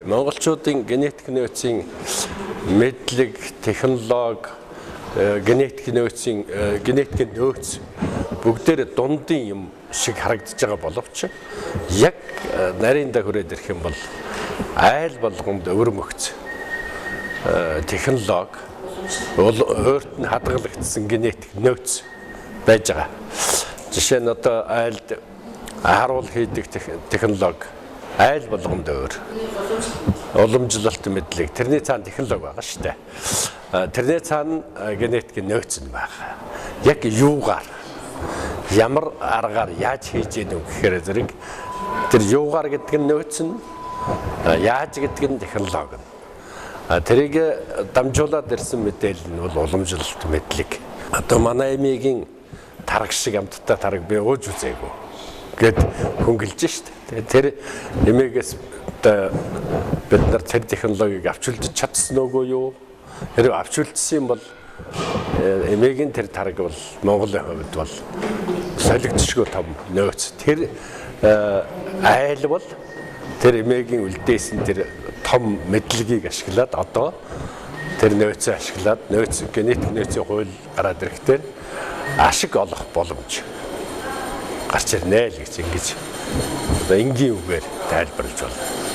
Монголчуудын генетик нөөцийн мэдлэг, технологи, генетикийн нөөц бүгдээр дундын юм шиг харагдаж байгаа боловч яг нарийнда хүрээд ирэх юм бол айл болгонд өвөрмөгц технологи өөрт нь хадгалагдсан генетик нөөц байж байгаа. Жишээ нь одоо айлд харуул хийдэг технологи айл болгонд өөр. Уламжлалт мэдлэг тэрний цаана технологи байгаа шүү дээ. Тэрний цаана генетикийн нөөц нь байгаа. Яг юугаар ямар аргаар яаж хийж яах вэ гэхээр зэрэг тэр юугаар гэдэг нь нөөц нь яаж гэдэг нь технологи нь. Тэрийг дамжуулаад ирсэн мэдээлэл нь бол уламжлалт мэдлэг. Одоо манай эмигийн тараг шиг амттай тараг би ууж үзээгүй гэд хөнгөлж штт. Тэр эмээгээс бид нар тэр технологиг авч үлдэж чадсан уугүй юу? Тэр авч үлдсэн юм бол эмээгийн тэр тараг бол Монголын хувьд бол солигдшгүй том нөөц. Тэр айл бол тэр эмээгийн үлдээсэн тэр том мэдлэгийг ашиглаад одоо тэр нөөцөө ашиглаад генетик нөөцийн хууль гараад ирэхдээ ашиг олох боломж гарч ирнэ л гэж ингэж одоо энгийн үгээр тайлбарлаж байна.